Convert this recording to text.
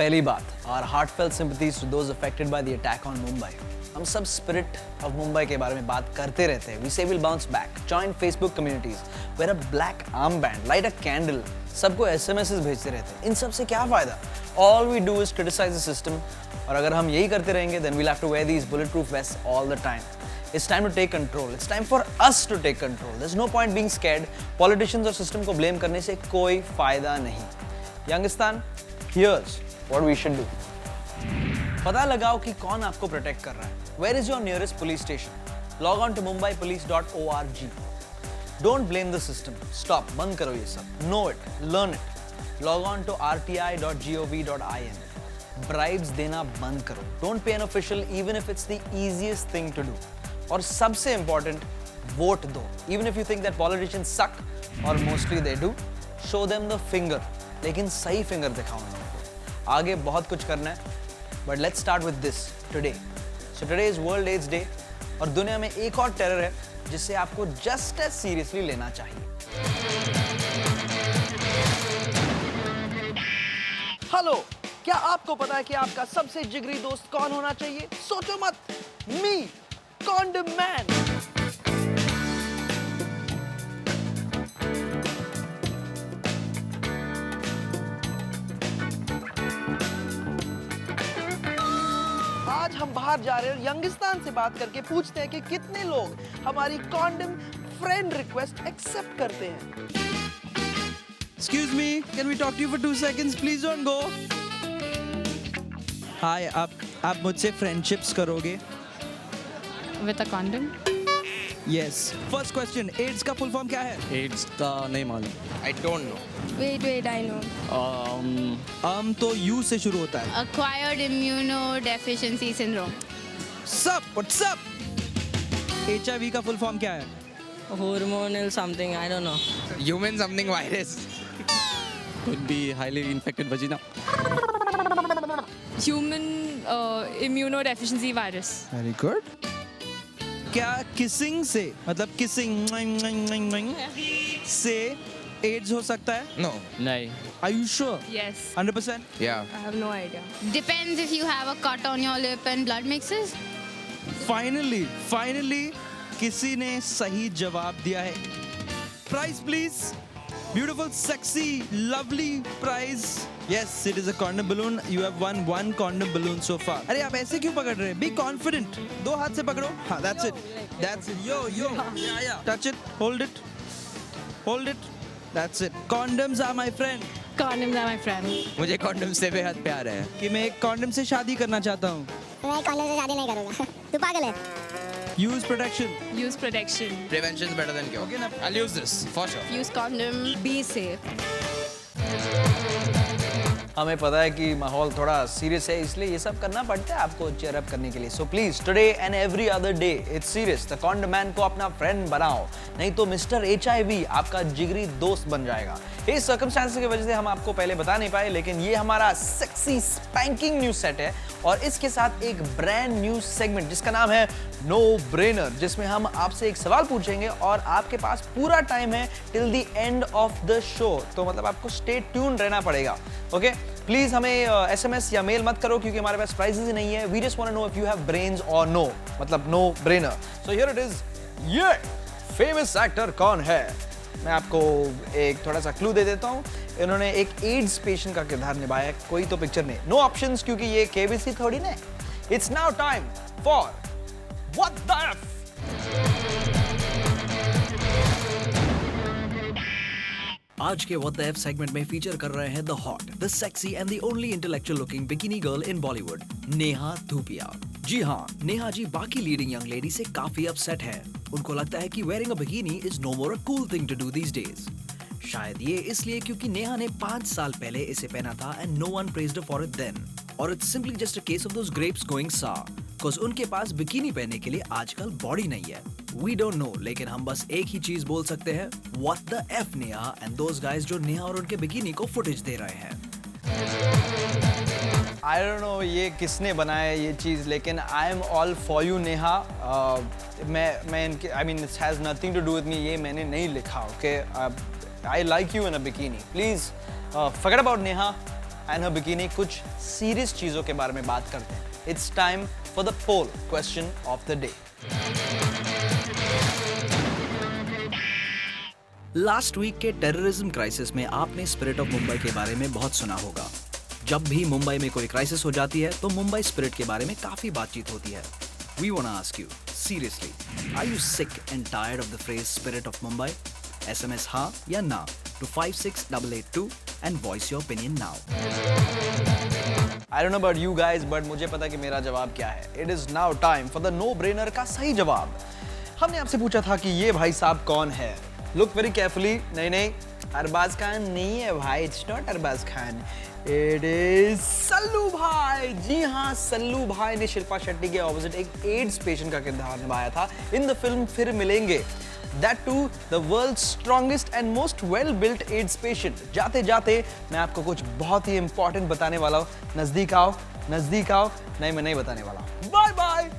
पहली बात, our heartfelt sympathies to those affected by the attack on Mumbai. हम सब स्पिरिट ऑफ मुंबई के बारे में बात करते रहते हैं. We say we'll bounce back. Join Facebook communities. Wear a black armband. Light a candle. सबको SMSs भेजते रहते हैं. इन सब से क्या फायदा? All we do is criticize the system. और अगर हम यही करते रहेंगे, then we'll have to wear these bulletproof vests all the time. It's time to take control. It's time for us to take control. There's no point being scared. Politicians और system को blame करने से कोई फायदा नहीं. Youngistan, here's what we should do. पता लगाओ कि कौन आपको प्रोटेक्ट कर रहा है. Where is your nearest police station? Log on to mumbaipolice.org. Don't blame the system. Stop. बंद करो ये सब. Know it. Learn it. Log on to rti.gov.in. Bribes देना बंद करो. Don't pay an official even if it's the easiest thing to do. और सबसे important, vote दो. Even if you think that politicians suck, or mostly they do, show them the finger. लेकिन सही finger दिखाओ उनको. आगे बहुत कुछ करना है. But let's start with this today. So today is World AIDS Day और दुनिया में एक और टेरर है जिसे आपको just as seriously लेना चाहिए. हेलो, क्या आपको पता है कि आपका सबसे जिगरी दोस्त कौन होना चाहिए? सोचो मत. Me, Condom Man. आज हम बाहर जा रहे हैं और यंगिस्तान से बात करके पूछते हैं कि कितने लोग हमारी कॉन्डम फ्रेंड रिक्वेस्ट एक्सेप्ट करते हैं. Excuse me, can we talk to you for 2 seconds? Please don't go. Hi, आप मुझसे फ्रेंडशिप्स करोगे? With a condom? Yes. First question, AIDS का फुल फॉर्म क्या है? एड्स का नहीं मालूम. I don't know. Wait, I know. तो U से शुरू होता है. Acquired immunodeficiency syndrome. What's up? HIV का फुल फॉर्म क्या है? Hormonal something, I don't know. Human something virus. Could be highly infected vagina. Human immunodeficiency virus. Very good. क्या kissing से, मतलब किसिंग से एड्स हो सकता है? No. नहीं. Are you sure? Yes. 100%? Yeah. I have no idea. Depends if you have a cut on your lip and blood mixes. Finally, किसी ने सही जवाब दिया है. Prize please. Beautiful, sexy, lovely prize. Yes, it is a condom balloon. You have won 1 condom balloon so far. अरे आप ऐसे क्यों पकड़ रहे हैं? Be confident. 2 हाथ से पकड़ो. हाँ, that's it. That's it. Yo. Yeah. Touch it. Hold it. That's it. Condoms are my friend. Condoms are my friend. मुझे कॉन्डम से बेहद प्यार है. कि मैं एक कॉन्डम से शादी करना चाहता हूँ. मैं कॉन्डम से शादी नहीं करूँगा. तू पागल है. Use protection. Use protection. Prevention is better than cure. Okay, na? I'll use this for sure. Use condom. Be safe. हमें पता है कि माहौल थोड़ा सीरियस है, इसलिए ये सब करना पड़ता है आपको चीयर अप करने के लिए. So please today and every other day it's serious. The condom man को अपना फ्रेंड बनाओ, नहीं तो मिस्टर HIV आपका जिगरी दोस्त बन जाएगा. इस सर्कमस्टेंसेस की वजह से हम आपको पहले बता नहीं पाए, लेकिन ये हमारा सेक्सी स्पैंकिंग न्यूज सेट है और इसके साथ एक ब्रांड न्यू सेगमेंट जिसका नाम है नो ब्रेनर, जिसमें हम आपसे एक सवाल पूछेंगे और आपके पास पूरा टाइम है till the end of the show. तो मतलब आपको स्टे ट्यून रहना पड़ेगा. ओके, प्लीज हमें SMS या मेल मत करो क्योंकि हमारे पास प्राइजेस ही नहीं है. We just want to know if you have brains और नो, मतलब no brainer. So here it is. ये फेमस एक्टर कौन है? मैं आपको एक थोड़ा सा क्लू दे देता हूँ. इन्होंने एक एड्स पेशेंट का किरदार निभाया. कोई तो पिक्चर में. नो ऑप्शंस क्योंकि ये KBC थोड़ी ना. It's now time for what the F. आज के What the F सेगमेंट में फीचर कर रहे हैं the hot, the sexy and the only intellectual looking bikini girl in Bollywood, Neha Dhupia. जी हाँ, नेहा जी बाकी लीडिंग यंग लेडी से काफी अपसेट है. उनको लगता है कि wearing a bikini is no more a cool thing to do these days. शायद ये इसलिए क्योंकि नेहा ने 5 साल पहले इसे पहना था and no one praised for it then. और it's simply just a case of those grapes going sour, because उनके पास बिकिनी पहनने के लिए आजकल बॉडी नहीं है. वी डोंट नो, लेकिन हम बस एक ही चीज बोल सकते हैं, what the F Neha and those guys जो नेहा और उनके बिकिनी को फुटेज दे रहे हैं. आई डोंट नो ये किसने बनाया ये चीज़, लेकिन I am all for you Neha. मैं इनके I mean it's has nothing to do with me. ये मैंने नहीं लिखा. Okay, I like you in a bikini. Please forget about Neha. And her bikini कुछ सीरियस चीजों के बारे में बात करते हैं. It's time for the poll question of the day. Last week के टेररिज्म क्राइसिस में आपने स्पिरिट ऑफ मुंबई के बारे में बहुत सुना होगा. जब भी मुंबई में कोई क्राइसिस हो जाती है तो मुंबई स्पिरिट के बारे में काफी बातचीत होती है. We wanna ask you, seriously, are you sick and tired of the phrase spirit of Mumbai? SMS हाँ या ना to 56882 and voice your opinion now. I don't know about you guys, but मुझे पता है कि मेरा जवाब क्या है. It is now time for the no-brainer का सही जवाब. हमने आपसे पूछा था कि ये भाई साहब कौन है. Look very carefully. नहीं, अरबाज खान नहीं है भाई. It's not Arbaaz Khan. It is Sallu भाई. जी हाँ, सल्लू भाई ने शिल्पा शेट्टी के ऑपोजिट एक एड्स पेशेंट का किरदार निभाया था इन द फिल्म फिर मिलेंगे. That too, the world's strongest and most well-built AIDS patient. जाते जाते मैं आपको कुछ बहुत ही इंपॉर्टेंट बताने वाला हूँ. नजदीक आओ. नहीं, मैं नहीं बताने वाला. Bye bye.